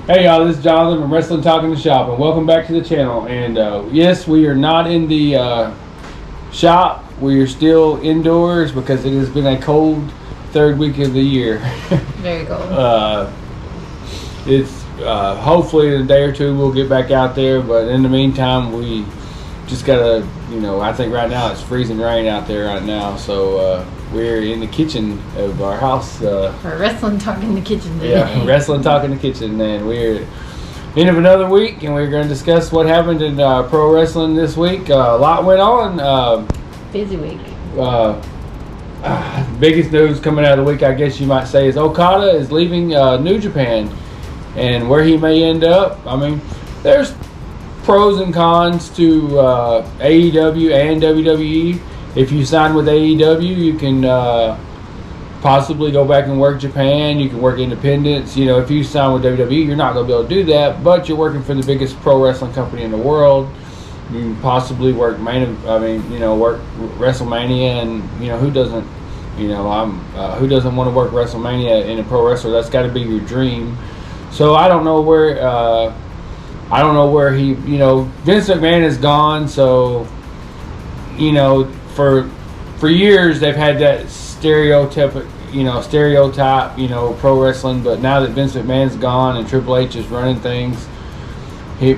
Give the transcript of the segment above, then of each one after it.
Hey y'all, this is Jonathan from Wrestling Talking the Shop, and welcome back to the channel. And yes, we are not in the shop. We are still indoors because it has been a cold third week of the year. Very cold. It's hopefully in a day or two we'll get back out there, but in the meantime we just gotta, I think right now it's freezing rain out there right now, so we're in the kitchen of our house. We're wrestling talk in the kitchen today. Yeah, wrestling talk in the kitchen, and we're end of another week, and we're going to discuss what happened in pro wrestling this week. A lot went on. Busy week. Biggest news coming out of the week, I guess you might say, is Okada is leaving New Japan, and where he may end up. I mean, there's pros and cons to AEW and WWE. If you sign with AEW, you can possibly go back and work Japan. You can work independents. If you sign with WWE, you're not going to be able to do that, but you're working for the biggest pro wrestling company in the world. You can possibly work work WrestleMania, and who doesn't? Who doesn't want to work WrestleMania in a pro wrestler? That's got to be your dream. So I don't know where he. Vince McMahon is gone, so for years they've had that stereotype, pro wrestling. But now that Vince McMahon's gone and Triple H is running things, he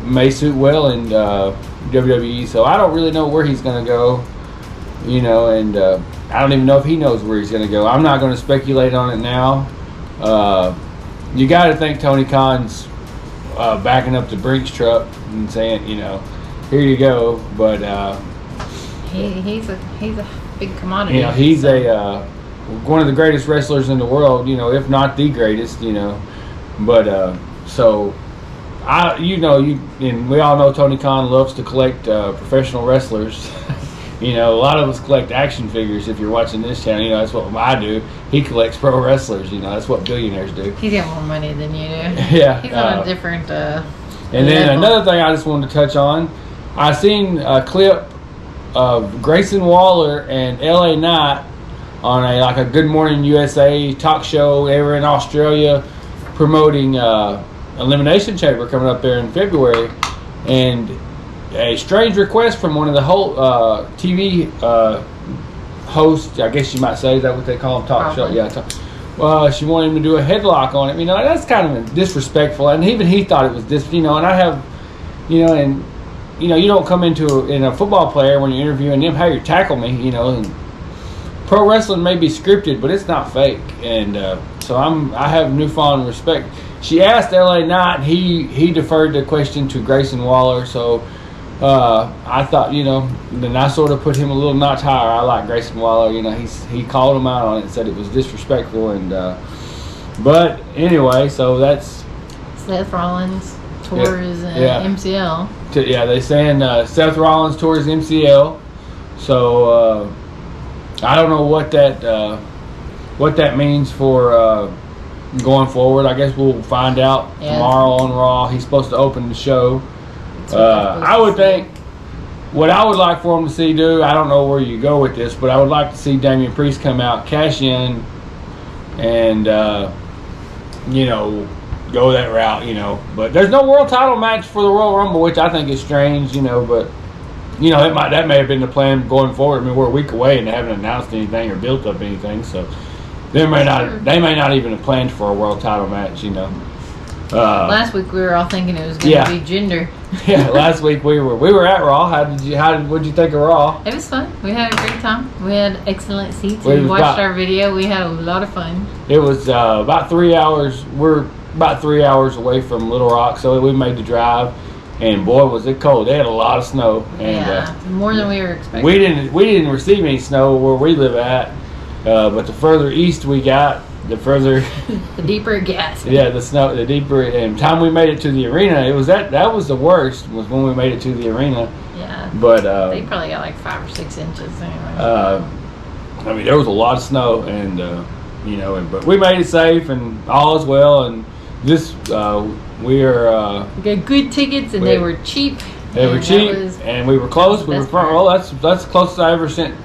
may suit well in WWE. So I don't really know where he's going to go, and I don't even know if he knows where he's going to go. I'm not going to speculate on it now. You got to think Tony Khan's backing up the Brinks truck and saying, here you go. But he's a big commodity. He's one of the greatest wrestlers in the world, if not the greatest, But so and we all know Tony Khan loves to collect professional wrestlers. A lot of us collect action figures. If you're watching this channel, that's what I do. He collects pro wrestlers. That's what billionaires do. He's got more money than you do. Yeah. He's on a different and then level. Another thing I just wanted to touch on, I seen a clip of Grayson Waller and LA Knight on a Good Morning USA talk show. They were in Australia promoting Elimination Chamber coming up there in February, and a strange request from one of the whole TV hosts, I guess you might say, is that what they call them? Talk show, yeah. She wanted him to do a headlock on it. That's kind of disrespectful, and even he thought it was and I have, and you don't come in a football player when you're interviewing them, hey, you tackle me, and pro wrestling may be scripted, but it's not fake, and so I have newfound respect. She asked LA Knight, and he deferred the question to Grayson Waller, so I thought, then I sort of put him a little notch higher. I like Grayson Waller, he called him out on it and said it was disrespectful, and but anyway, so that's Seth Rollins tours MCL. They saying Seth Rollins tours MCL, so I don't know what that means for going forward. I guess we'll find out tomorrow on Raw. He's supposed to open the show. I would think what I would like for him to see do, I don't know where you go with this, but I would like to see Damian Priest come out, cash in, and go that route, But there's no world title match for the Royal Rumble, which I think is strange, but that may have been the plan going forward. We're a week away and they haven't announced anything or built up anything, so they may not even have planned for a world title match, Last week we were all thinking it was going to be Jinder. Yeah, last week we were at Raw. What'd you think of Raw? It was fun. We had a great time. We had excellent seats. We watched our video. We had a lot of fun. It was about 3 hours. We're about 3 hours away from Little Rock, so we made the drive. And boy, was it cold! They had a lot of snow. And, more than we were expecting. We didn't receive any snow where we live at, but the further east we got, the further the deeper it gets. Yeah, the snow, the deeper. And the time we made it to the arena, it was that was the worst. Was when we made it to the arena. Yeah. But they probably got like 5 or 6 inches anyway. There was a lot of snow, and but we made it safe, and all is well. And this we got good tickets, and they were cheap. They were cheap, and we were close. We were front row. That's the closest I ever sent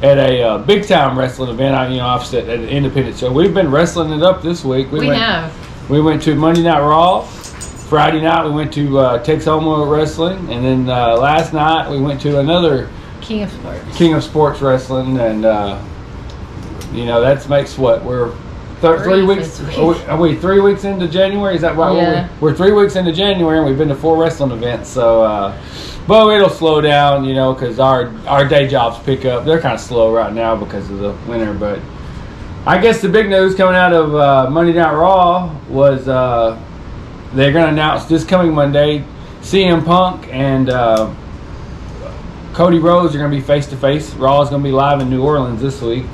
at a big time wrestling event. I've set at an independent show. We've been wrestling it up this week. We have. we went to Monday Night Raw. Friday night we went to Texoma Wrestling, and then last night we went to another King of Sports. King of Sports Wrestling, and that makes what we're 3 weeks. Are we 3 weeks into January? Is that right? Yeah. We're 3 weeks into January, and we've been to 4 wrestling events. So, but it'll slow down, because our day jobs pick up. They're kind of slow right now because of the winter, but I guess the big news coming out of Monday Night Raw was they're going to announce this coming Monday, CM Punk and Cody Rhodes are going to be face to face. Raw is going to be live in New Orleans this week,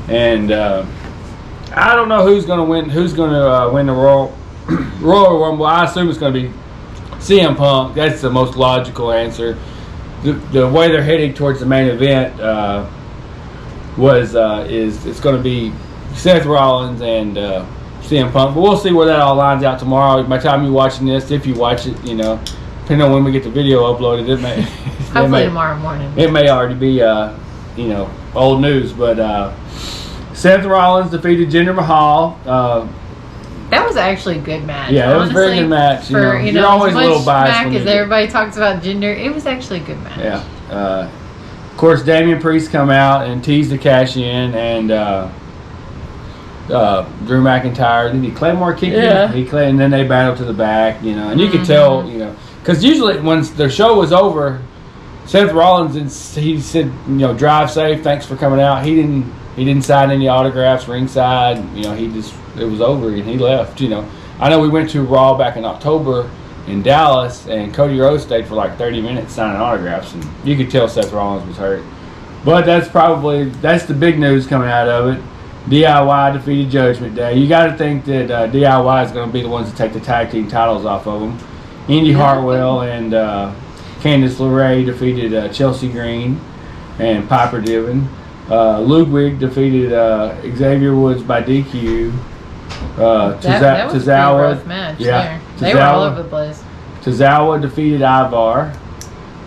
and I don't know who's going to win. Who's going to win the Royal Rumble? I assume it's going to be CM Punk. That's the most logical answer. The way they're heading towards the main event is it's going to be Seth Rollins and CM Punk. But we'll see where that all lines out tomorrow. By the time you're watching this, if you watch it, depending on when we get the video uploaded, it may hopefully tomorrow morning. It may already be old news, but Seth Rollins defeated Jinder Mahal. That was actually a good match. Yeah, it was a very good match. You're always a little biased when as everybody talks about Jinder, it was actually a good match. Yeah. Of course, Damian Priest come out and teased the cash in, and Drew McIntyre. Did he Claymore kick in? And then they battled to the back, and you could tell, because usually when their show was over, Seth Rollins, he said, drive safe, thanks for coming out. He didn't sign any autographs ringside. It was over and he left. I know we went to Raw back in October in Dallas, and Cody Rhodes stayed for like 30 minutes signing autographs, and you could tell Seth Rollins was hurt. But that's the big news coming out of it. DIY defeated Judgment Day. You got to think that DIY is going to be the ones to take the tag team titles off of them. Indy Hartwell and Candice LeRae defeated Chelsea Green and Piper Niven. Ludwig defeated Xavier Woods by DQ. That was a rough match. Yeah, they were all over the place. Tozawa defeated Ivar.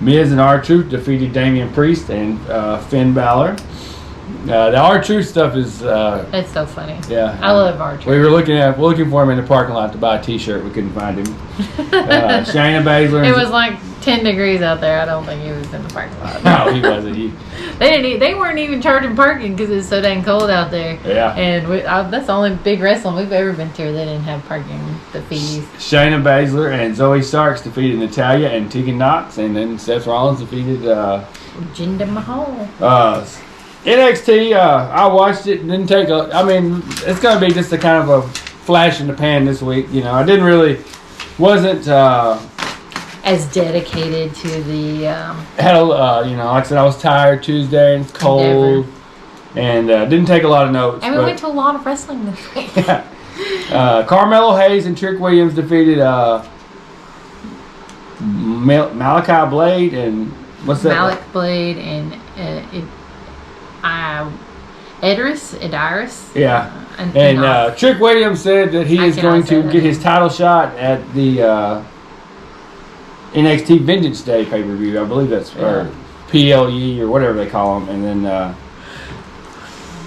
Miz and R-Truth defeated Damian Priest and Finn Balor. The R-Truth stuff is it's so funny. Yeah, I love R-Truth. We were looking for him in the parking lot to buy a T-shirt. We couldn't find him. Shayna Baszler. It was like 10 degrees out there. I don't think he was in the parking lot. No, he wasn't. They weren't even charging parking because it's so dang cold out there. Yeah. And that's the only big wrestling we've ever been to. They didn't have parking, the fees. Shayna Baszler and Zoe Starks defeated Natalya and Tegan Nox, and then Seth Rollins defeated Jinder Mahal. NXT, I watched it and didn't take it's going to be just a kind of a flash in the pan this week. Wasn't as dedicated to the like I said, I was tired Tuesday and it's cold and didn't take a lot of notes. And we went to a lot of wrestling this week. Carmelo Hayes and Trick Williams defeated Malachi Blade and what's that? Malik Blade and Ediris. Yeah. And Trick Williams said that he is going to get his title shot at the NXT Vengeance Day pay-per-view. I believe that's or PLE or whatever they call them. And then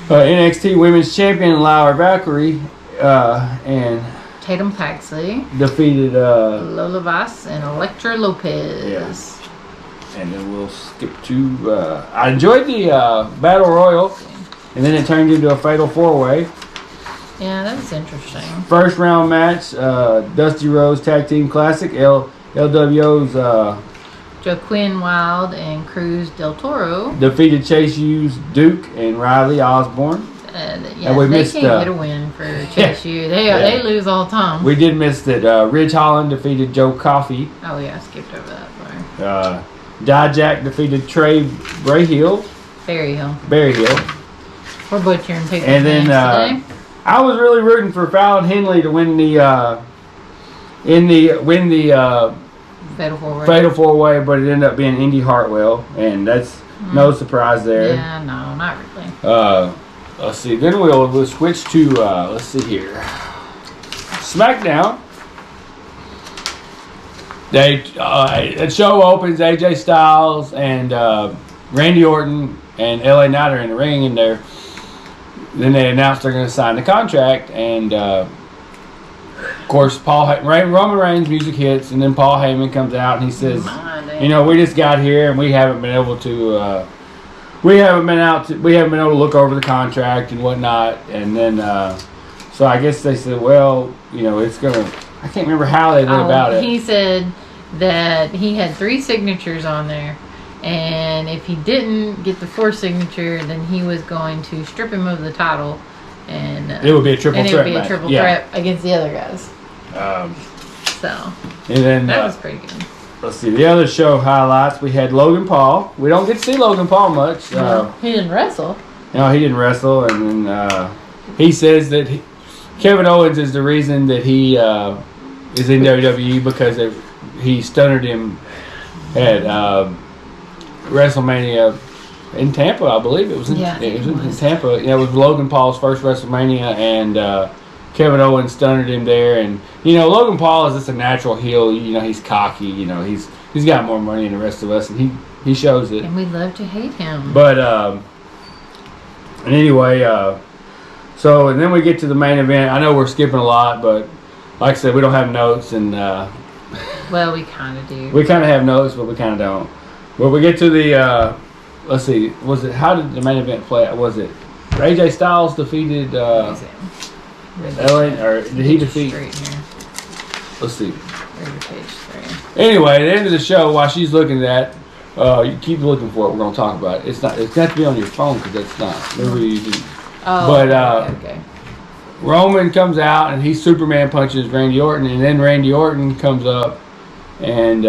NXT Women's Champion Laura Valkyrie and Tatum Paxley defeated Lola Voss and Elektra Lopez. Yeah. And then we'll skip to I enjoyed the Battle Royal, and then it turned into a Fatal 4-Way. Yeah, that was interesting. First round match, Dusty Rhodes Tag Team Classic, LWO's Joaquin Wilde and Cruz Del Toro defeated Chase Hughes, Duke, and Riley Osborne. And we they missed, can't get a win for Chase Hughes. They lose all the time. We did miss that Ridge Holland defeated Joe Coffey. Oh yeah, I skipped over that part. Dijak defeated Trey Berryhill. We're butchering people's and then names today. I was really rooting for Fallon Henley to win the Fatal 4-Way, but it ended up being Indy Hartwell, and that's no surprise there. Yeah, no, not really. Let's see. Then we'll switch to let's see here, SmackDown. The show opens. AJ Styles and Randy Orton and LA Knight are in the ring, and then they announced they're going to sign the contract. And course, Roman Reigns' music hits, and then Paul Heyman comes out and he says, we just got here and we haven't been able to, we haven't been able to look over the contract and whatnot. And then, so I guess they said, well, it's gonna. I can't remember how they went about it. He said that he had 3 signatures on there, and if he didn't get the 4th signature, then he was going to strip him of the title, and it would be a triple threat against the other guys. And then that was pretty good. Let's see the other show highlights. We had Logan Paul. We don't get to see Logan Paul much. He didn't wrestle. No, he didn't wrestle, and then he says that Kevin Owens is the reason that he is in WWE because he stunnered him at WrestleMania in Tampa, I believe it was. In Tampa. It was Logan Paul's first WrestleMania, and Kevin Owens stunnered him there. And Logan Paul is just a natural heel. He's cocky. He's got more money than the rest of us, and he shows it. And we love to hate him. But and anyway, so and then we get to the main event. I know we're skipping a lot, but like I said, we don't have notes, and well, we kind of do. We kind of have notes, but we kind of don't. Well, we get to the let's see, how did the main event play out? Was it AJ Styles defeated LA, or did he defeat? Let's see. Page 3. Anyway, at the end of the show, while she's looking at that, you keep looking for it. We're going to talk about it. It's got to be on your phone because that's not. Okay. Roman comes out and he Superman punches Randy Orton, and then Randy Orton comes up and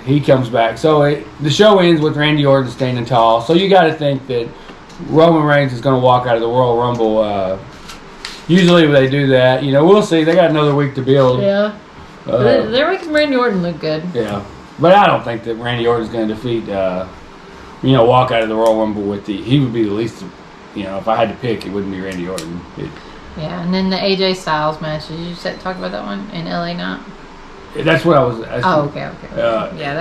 he comes back. So the show ends with Randy Orton standing tall. So you got to think that Roman Reigns is going to walk out of the Royal Rumble. Usually when they do that, we'll see. They got another week to build. Yeah. They're making Randy Orton look good. Yeah. But I don't think that Randy Orton's going to defeat, walk out of the Royal Rumble with he would be the least, if I had to pick, it wouldn't be Randy Orton. Yeah, and then the AJ Styles match. Did you talk about that one in LA Knight? That's what I was asking. Oh, okay.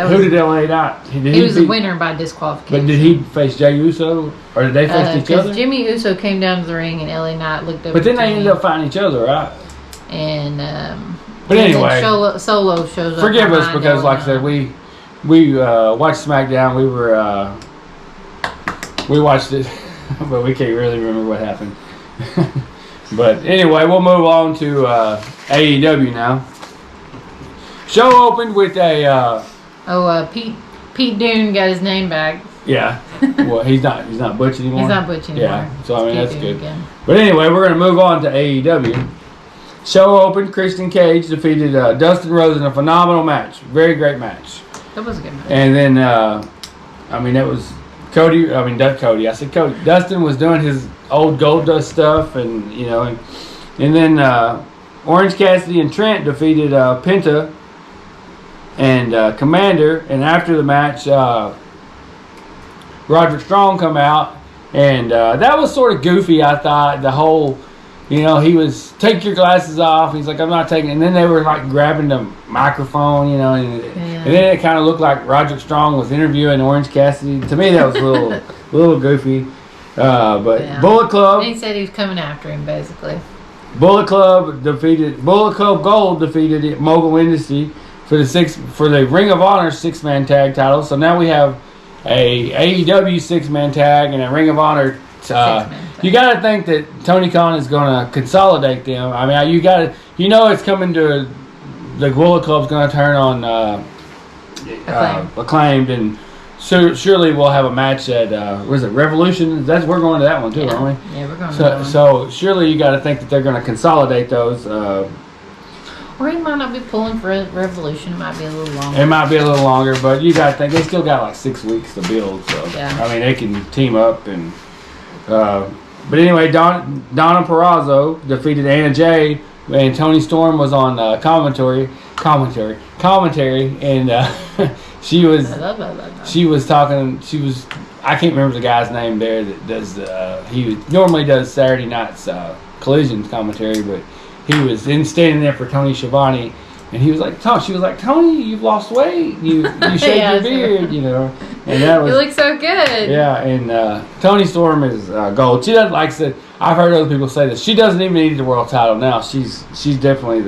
Who did LA Knight? He was the winner by disqualification. But did he face Jey Uso? Or did they face each other? Because Jimmy Uso came down to the ring and LA Knight looked over. But then they ended up fighting each other, right? And but anyway, Solo shows up. Forgive us because, like I said, we watched SmackDown. We watched it, but we can't really remember what happened. But anyway, we'll move on to AEW now. Show opened with a. Pete Dunne got his name back. Yeah. Well, he's not Butch anymore. He's not Butch anymore. Yeah. So that's Pete good. Again. But anyway, we're gonna move on to AEW. Show opened. Christian Cage defeated Dustin Rhodes in a phenomenal match. Very great match. That was a good match. And then, that was Cody. Cody. I said Cody. Dustin was doing his old Goldust stuff, and and then Orange Cassidy and Trent defeated Penta and Commander. And after the match, Roderick Strong come out, and that was sort of goofy. I thought the whole. He was, take your glasses off. He's like, I'm not taking it. And then they were like grabbing the microphone, and then it kind of looked like Roderick Strong was interviewing Orange Cassidy. To me, that was a little goofy. Bullet Club. And he said he was coming after him, basically. Bullet Club Gold defeated Mogul Industry for the Ring of Honor 6-man tag title. So now we have a AEW 6-man tag and a Ring of Honor. You got to think that Tony Khan is going to consolidate them. You got to, it's coming to the Bullet Club's going to turn on Acclaimed, and surely we'll have a match at Revolution. We're going to that one too, aren't we? Yeah, we're going to that one. So surely you got to think that they're going to consolidate those. Or he might not be pulling for Revolution. It might be a little longer. It might be a little longer, but you got to think they still got like 6 weeks to build. So they can team up and. But anyway, Donna Purrazzo defeated Anna Jay, and Toni Storm was on commentary, and she was talking. I can't remember the guy's name there that does. He normally does Saturday night's Collision commentary, but he was standing there for Tony Schiavone. And he was like, she was like, Tony, you've lost weight. You shaved your beard, And that was. You look so good. Yeah, and Toni Storm is gold. She doesn't, like I said, I've heard other people say this. She doesn't even need the world title now. She's definitely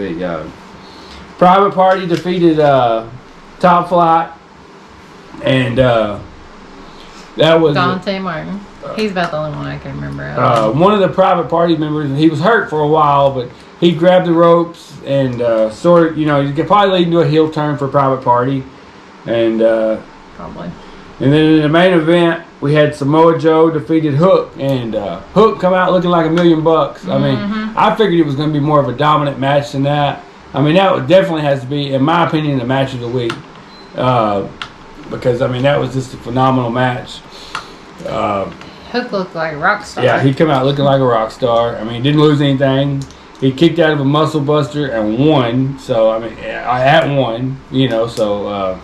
Private Party defeated Top Flight, and that was Dante Martin. He's about the only one I can remember. one of the Private Party members. He was hurt for a while, but he grabbed the ropes and sort of, you could probably lead into a heel turn for Private Party, and Probably. and then in the main event, we had Samoa Joe defeated Hook, and Hook come out looking like $1 million. I mean, I figured it was going to be more of a dominant match than that. I mean, that definitely has to be, in my opinion, the match of the week. Because, I mean, that was just a phenomenal match. Hook looked like a rock star. Yeah, he come out looking like a rock star. I mean, he didn't lose anything. He kicked out of a muscle buster and won. So, I mean, at one, so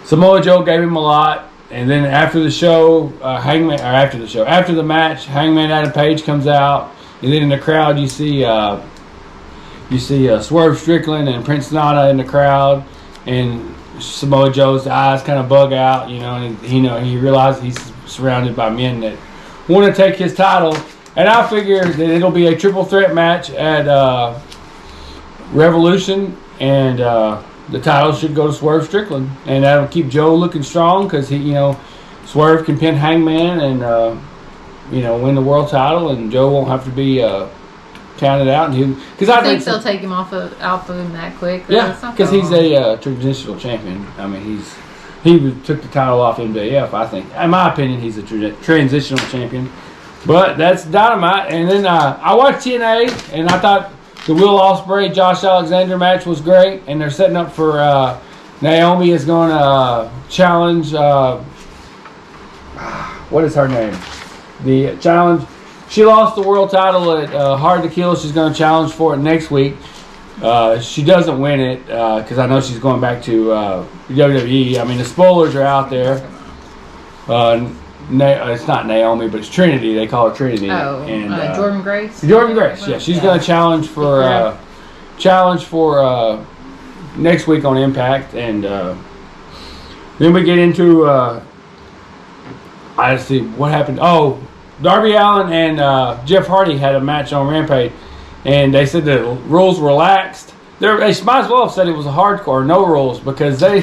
Samoa Joe gave him a lot. And then after the show, after the match, Hangman Adam Page comes out. And then in the crowd, you see Swerve Strickland and Prince Nana in the crowd. And Samoa Joe's eyes kind of bug out, and he realizes he's surrounded by men that want to take his title. And I figure that it'll be a triple threat match at Revolution, and the title should go to Swerve Strickland, and that'll keep Joe looking strong because Swerve can pin Hangman and win the world title, and Joe won't have to be counted out. Because I think they'll take him off of him that quick. Yeah, because he's a traditional champion. I mean, he took the title off MJF. I think, in my opinion, he's a transitional champion. But that's Dynamite. And then I watched TNA, and I thought the Will Ospreay Josh Alexander match was great. And they're setting up for Naomi is going to challenge. What is her name? The challenge. She lost the world title at Hard to Kill. She's going to challenge for it next week. She doesn't win it because I know she's going back to WWE. I mean, the spoilers are out there. It's not Naomi, but it's Trinity. They call her Trinity. Oh, and Jordynne Grace. Jordynne Grace. Yeah, she's going to challenge for next week on Impact, and then we get into I see what happened. Oh, Darby Allin and Jeff Hardy had a match on Rampage, and they said the rules relaxed. They might as well have said it was a hardcore, no rules, because they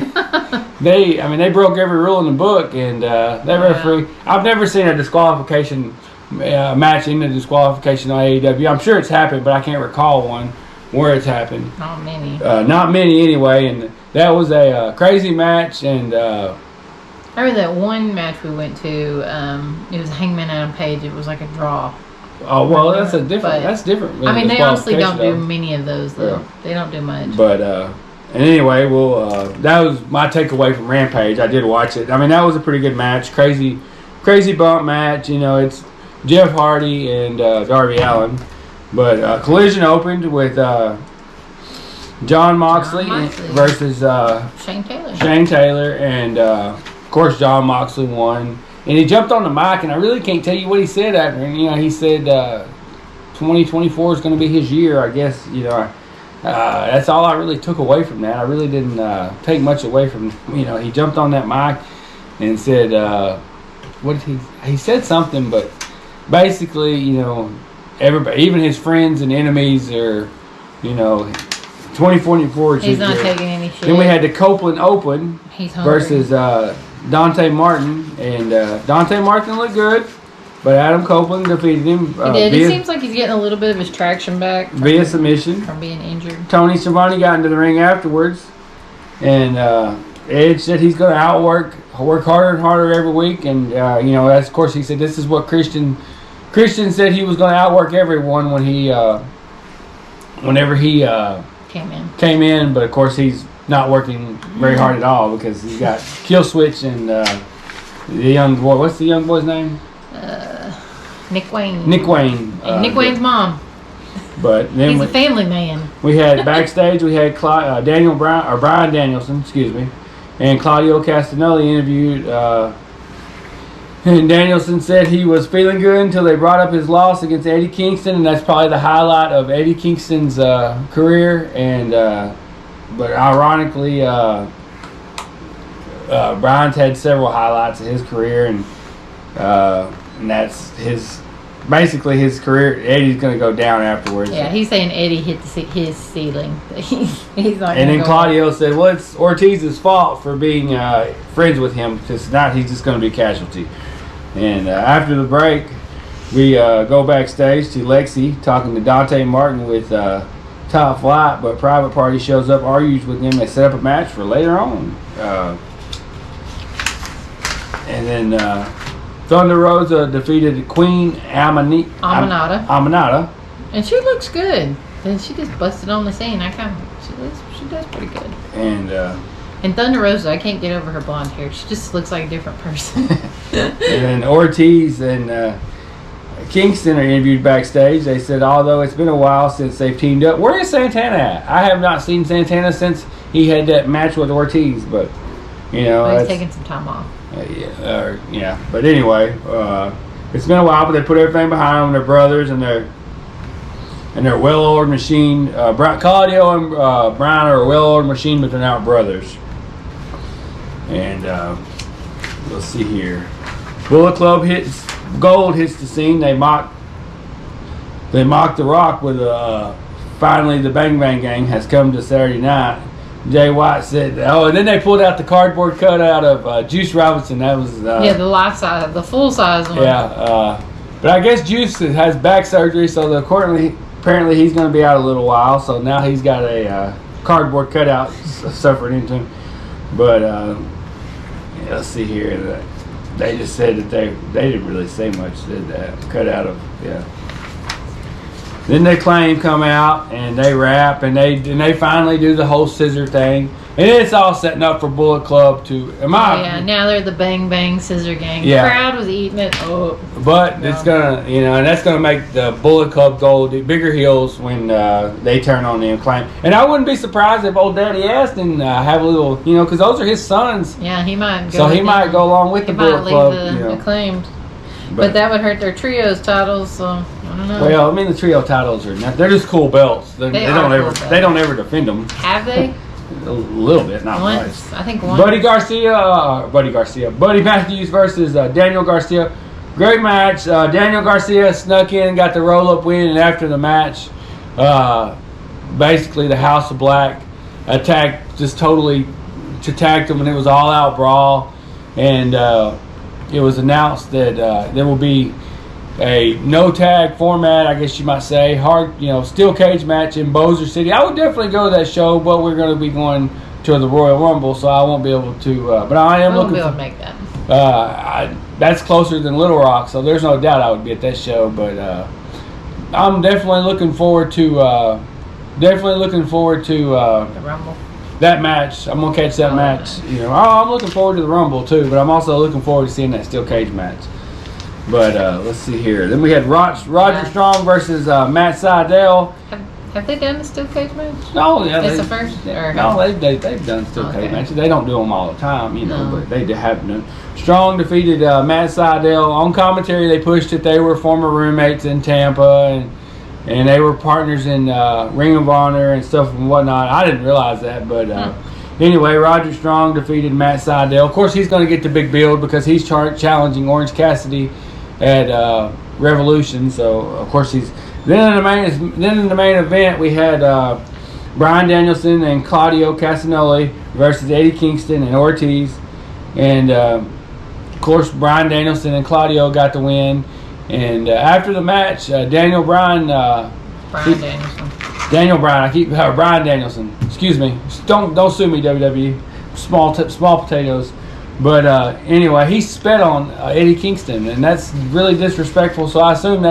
broke every rule in the book, and they referee. I've never seen a disqualification match in a disqualification on AEW. I'm sure it's happened, but I can't recall one where it's happened. Not many. Not many anyway, and that was a crazy match. And I remember that one match we went to. It was Hangman Adam Page. It was like a draw. Oh well, that's different. I mean, they honestly don't do many of those though. Yeah. They don't do much. But and anyway, that was my takeaway from Rampage. I did watch it. I mean, that was a pretty good match. Crazy bump match. It's Jeff Hardy and Darby Allin. But Collision opened with Jon Moxley versus Shane Taylor, and of course Jon Moxley won. And he jumped on the mic, and I really can't tell you what he said after. And, he said 2024 is going to be his year, I guess. That's all I really took away from that. I really didn't take much away from, he jumped on that mic and said, what did he said something, but basically, everybody, even his friends and enemies are, 2024 is he's not taking any shit. Then we had the Copeland Open versus Dante Martin, and Dante Martin looked good, but Adam Copeland defeated him. He did. It seems like he's getting a little bit of his traction back via submission from being injured. Tony Schiavone got into the ring afterwards, and Edge said he's going to work harder and harder every week, and of course he said this is what Christian said he was going to outwork everyone when whenever he came in, but of course he's not working very hard at all because he's got Kill Switch and the young boy. What's the young boy's name? Nick Wayne. Nick Wayne. Nick Wayne's mom. But then he's a family man. We had backstage. We had Brian Danielson, excuse me, and Claudio Castagnoli interviewed. And Danielson said he was feeling good until they brought up his loss against Eddie Kingston, and that's probably the highlight of Eddie Kingston's career. And but ironically, Brian's had several highlights of his career, and that's his basically his career, Eddie's going to go down afterwards. Yeah, he's saying Eddie hit his ceiling. He's not. And then Claudio said, "Well, it's Ortiz's fault for being friends with him, because not he's just going to be a casualty." And after the break, we go backstage to Lexi talking to Dante Martin with Top Flight, but Private Party shows up, argues with him. They set up a match for later on. And then Thunder Rosa defeated Queen Aminata. And she looks good. And she just busted on the scene. She does pretty good. And Thunder Rosa, I can't get over her blonde hair. She just looks like a different person. and then Ortiz and Kingston are interviewed backstage. They said, although it's been a while since they've teamed up, where is Santana at? I have not seen Santana since he had that match with Ortiz, but Well, he's taking some time off. Yeah. But anyway, it's been a while, but they put everything behind them. Their brothers and their well-oiled machine. Claudio and Brian are a well-oiled machine, but they're not brothers. And let's see here. Bullet Club Gold hits the scene. They mock The Rock with finally the Bang Bang Gang has come to Saturday night. Jay White said, and then they pulled out the cardboard cutout of Juice Robinson. That was the life size, the full size one. Yeah, but I guess Juice has back surgery, so apparently he's going to be out a little while. So now he's got a cardboard cutout suffered into him. But let's see here. They just said that they didn't really say much. Did that cutout of Then they claim come out and they rap and they finally do the whole scissor thing, and it's all setting up for Bullet Club to. Now they're the Bang Bang Scissor Gang. Yeah. The crowd was eating it up. But it's gonna, and that's gonna make the Bullet Club go bigger heels when they turn on the Acclaim. And I wouldn't be surprised if old Daddy Aston have a little, because those are his sons. Yeah, he might. He might go along with the Bullet Club. The Acclaimed. But that would hurt their trios titles, so I don't know. Well, the trio titles they're just cool belts. They don't ever defend them. Have they? A little bit, not much. I think once. Buddy Matthews versus Daniel Garcia. Great match. Daniel Garcia snuck in, got the roll-up win, and after the match, basically the House of Black attacked them, and it was all-out brawl. And it was announced that there will be a no-tag format, I guess you might say, steel cage match in Bossier City. I would definitely go to that show, but we're going to be going to the Royal Rumble, so I won't be able to. But I am looking. I won't be able to make that. That's closer than Little Rock, so there's no doubt I would be at that show. But I'm definitely looking forward to. The Rumble. That match. I'm gonna catch that match. I'm looking forward to the Rumble too, but I'm also looking forward to seeing that steel cage match. But let's see here. Then we had Roger Strong versus Matt Sydal. Have they done the steel cage match? No, yeah, it's the first. They've done steel cage matches. They don't do them all the time, but they have done. Strong defeated Matt Sydal. On commentary, they pushed it. They were former roommates in Tampa, and they were partners in Ring of Honor and stuff and whatnot. I didn't realize that, but anyway, Roger Strong defeated Matt Sydal. Of course, he's going to get the big build because he's challenging Orange Cassidy at Revolution. So, of course, he's. Then in the main event, we had Bryan Danielson and Claudio Castagnoli versus Eddie Kingston and Ortiz. And, of course, Bryan Danielson and Claudio got the win. And after the match, Brian Danielson. Excuse me. Don't sue me, WWE. Small potatoes. But anyway, he spit on Eddie Kingston, and that's really disrespectful. So I assume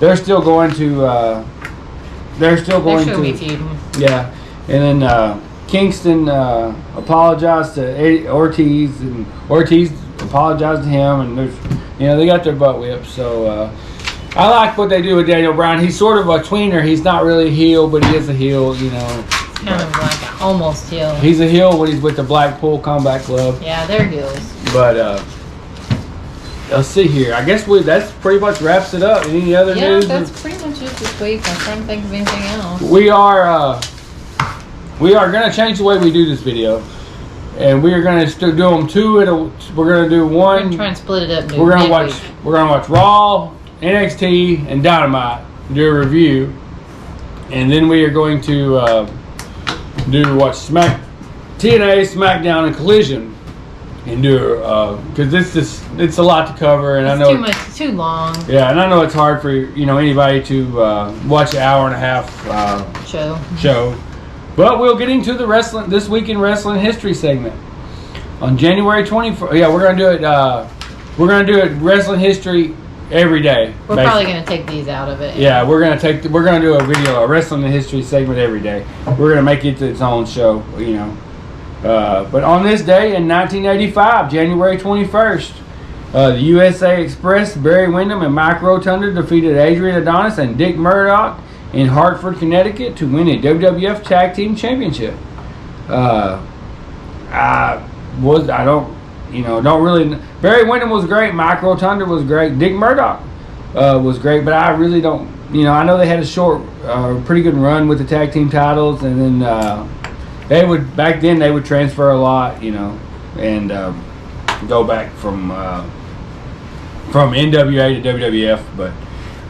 they're still going to. Be feuding. Yeah, and then Kingston apologized to Eddie Ortiz, and Ortiz apologized to him, and they got their butt whipped. So I like what they do with Daniel Bryan. He's sort of a tweener. He's not really a heel, but he is a heel. Kind of like almost heel. He's a heel when he's with the Blackpool Combat Club. Yeah, they're heels. But let's see here. I guess that's pretty much wraps it up. Any other news? Yeah, that's pretty much it this week. I'm trying to think of anything else. We are going to change the way we do this video, and we are going to do them two. We're going to do one. We're going to try and split it up. We're going to watch Raw NXT, and Dynamite, do a review, and then we are going to watch TNA, SmackDown, and Collision, and do because it's a lot to cover, and I know too much, too long. Yeah, and I know it's hard for anybody to watch an hour and a half show. But we'll get into the wrestling this week in wrestling history segment on January 24th. Yeah, we're gonna do it. We're gonna do it wrestling history every day. We're probably gonna take these out of it. Yeah, we're gonna do a wrestling history segment every day. We're gonna make it its own show. But on this day in 1985, January 21st, the USA Express, Barry Windham and Mike Rotunda defeated Adrian Adonis and Dick Murdoch in Hartford, Connecticut to win a WWF Tag Team Championship. Don't really. Barry Windham was great. Mike Rotunda was great. Dick Murdoch was great, but I really don't. I know they had a short, pretty good run with the tag team titles, and then back then they would transfer a lot, and go back from NWA to WWF.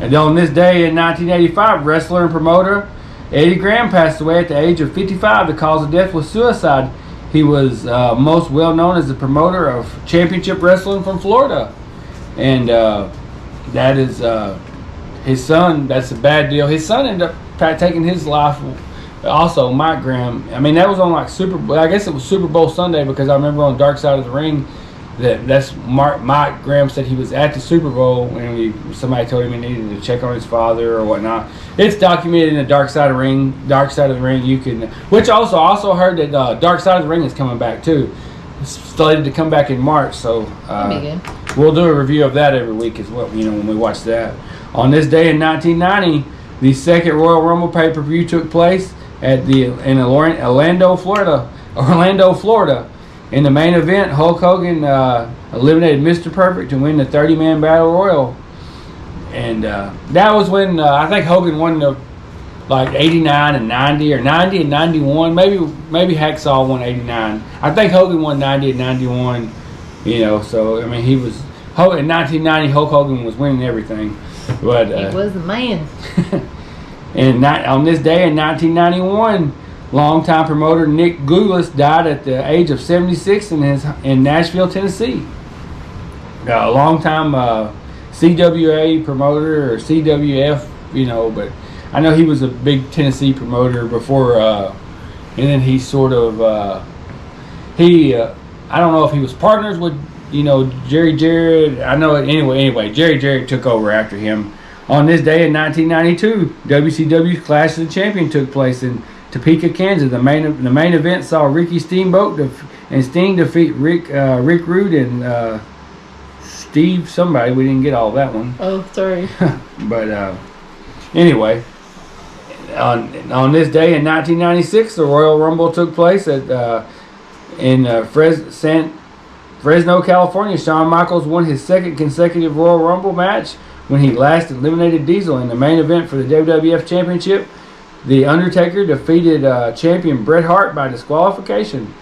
And on this day in 1985, wrestler and promoter Eddie Graham passed away at the age of 55. The cause of death was suicide. He was most well known as the promoter of championship wrestling from Florida, and that is his son. That's a bad deal. His son ended up taking his life. Also, Mike Graham. I mean, that was on I guess it was Super Bowl Sunday, because I remember on Dark Side of the Ring that's Mike Graham said he was at the Super Bowl and somebody told him he needed to check on his father or whatnot. It's documented in the Dark Side of the Ring. You can, which also heard that Dark Side of the Ring is coming back too. It's slated to come back in March, so we'll do a review of that every week as well. When we watch that. On this day in 1990, the second Royal Rumble pay-per-view took place in Orlando, Florida. In the main event, Hulk Hogan eliminated Mr. Perfect to win the 30-man Battle Royal. And that was when I think Hogan won the 89 and 90, or 90 and 91. Maybe Hacksaw won 89. I think Hogan won 90 and 91. So I mean in 1990 Hulk Hogan was winning everything. But he was the man. And on this day in 1991. Longtime promoter Nick Gulas died at the age of 76 in Nashville, Tennessee. A longtime CWA promoter or CWF, but I know he was a big Tennessee promoter before, and then he sort of I don't know if he was partners with Jerry Jarrett. I know it anyway. Jerry Jarrett took over after him. On this day in 1992, WCW's Clash of the Champion took place in Topeka, Kansas. The main event saw Ricky Steamboat and Sting defeat Rick Rude and Steve somebody. We didn't get all that one. Oh, sorry. But anyway, on this day in 1996, the Royal Rumble took place in Fresno, California. Shawn Michaels won his second consecutive Royal Rumble match when he last eliminated Diesel. In the main event for the WWF Championship, The Undertaker defeated champion Bret Hart by disqualification.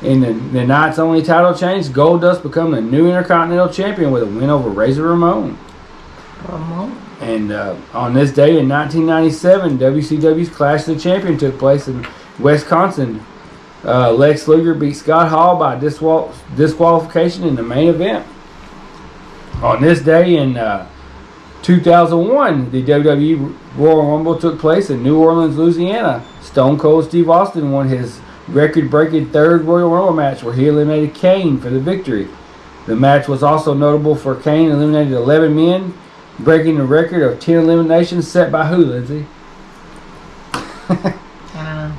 In the night's only title change, Goldust became the new Intercontinental Champion with a win over Razor Ramon. And on this day in 1997, WCW's Clash of the Champion took place in Wisconsin. Lex Luger beat Scott Hall by disqualification in the main event. On this day in 2001, the WWE Royal Rumble took place in New Orleans, Louisiana. Stone Cold Steve Austin won his record-breaking third Royal Rumble match where he eliminated Kane for the victory. The match was also notable for Kane eliminated 11 men, breaking the record of 10 eliminations set by who, Lindsay?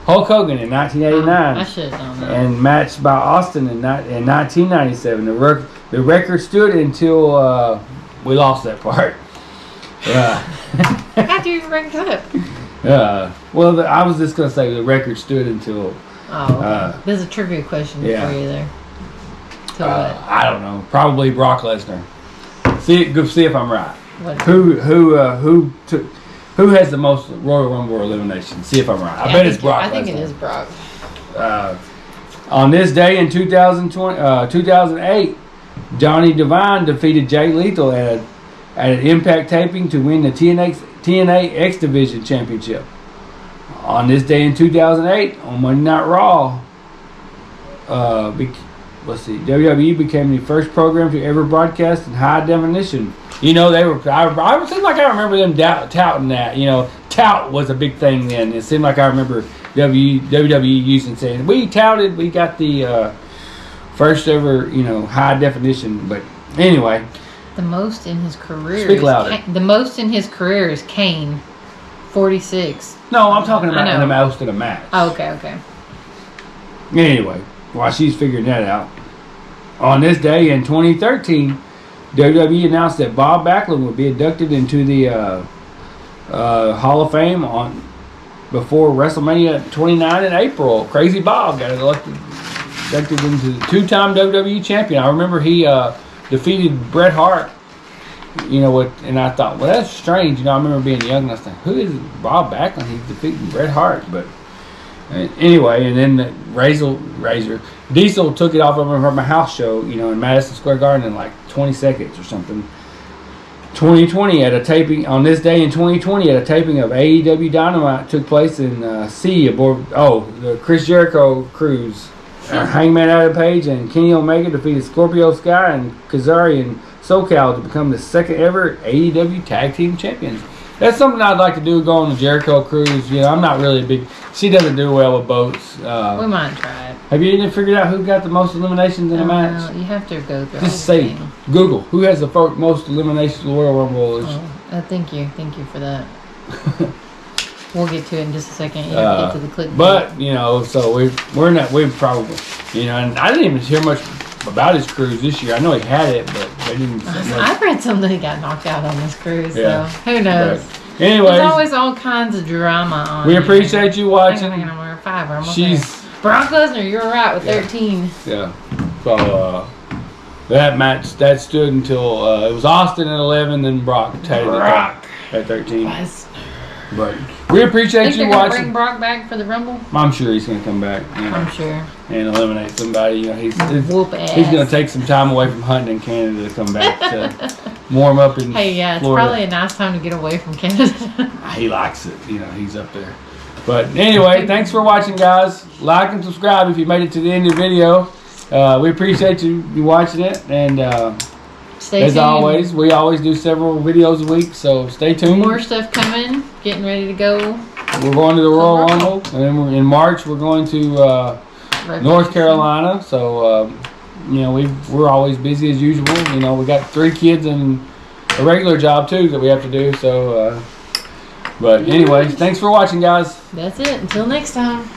Hulk Hogan in 1989. I should have known that. And matched by Austin in 1997. The record stood until we lost that part. How'd you even bring it up? I was just going to say the record stood until... there's a trivia question for you there. I don't know. Probably Brock Lesnar. See if I'm right. What? Who has the most Royal Rumble eliminations? See if I'm right. I bet it's Brock Lesnar. I think it is Brock. On this day in 2008, Johnny Devine defeated Jay Lethal at an Impact taping to win the TNA X Division Championship. On this day in 2008, on Monday Night Raw, WWE became the first program to ever broadcast in high definition. You know, they were. I seemed like I remember them touting that. You know, tout was a big thing then. It seemed like I remember WWE using saying, "We touted, we got the first ever, high definition." But anyway, the most in his career. Speak louder. The most in his career is Kane, 46. No, I'm talking about in the most of the match. Oh, okay. Anyway, while she's figuring that out, on this day in 2013, WWE announced that Bob Backlund would be inducted into the Hall of Fame before WrestleMania 29 in April. Crazy Bob got inducted into the two-time WWE champion. I remember he defeated Bret Hart. And I thought, well, that's strange. I remember being young and I was like, who is Bob Backlund? He's defeating Bret Hart. But anyway, and then the Diesel took it off of him from a house show, in Madison Square Garden in like 20 seconds or something. 2020 on this day in 2020 at a taping of AEW Dynamite took place in C aboard the Chris Jericho cruise. Hangman Adam Page and Kenny Omega defeated Scorpio Sky and Kazari and SoCal to become the second ever AEW Tag Team Champions. That's something I'd like to do, go on the Jericho cruise. I'm not really a big... She doesn't do well with boats. We might try it. Have you even figured out who got the most eliminations in a match? You have to go through Just say, Google, who has the most eliminations in the Royal Rumble? Thank you for that. We'll get to it in just a second. You have to get to the clip. But, so we're probably, and I didn't even hear much about his cruise this year. I know he had it, but they didn't. I've read something he got knocked out on this cruise, so who knows? But anyways, there's always all kinds of drama on. We appreciate you watching. I'm gonna 5. We're almost there. Brock Lesnar, you're right with 13. Yeah. So that match that stood until it was Austin at 11, then Brock tatted it at 13. But we appreciate you watching. Bring Brock back for the Rumble? I'm sure he's going to come back. I'm sure. And eliminate somebody. He's whoop ass. He's going to take some time away from hunting in Canada to come back to warm up in Florida. It's probably a nice time to get away from Canada. He likes it. He's up there. But anyway, thanks for watching, guys. Like and subscribe if you made it to the end of the video. We appreciate you watching it. And stay tuned. As always, we always do several videos a week, so stay tuned. More stuff coming. Getting ready to go. We're going to the Royal Rumble, and then in March we're going to North Carolina. So we're always busy as usual. We got 3 kids and a regular job too that we have to do. So, but anyways, thanks for watching, guys. That's it. Until next time.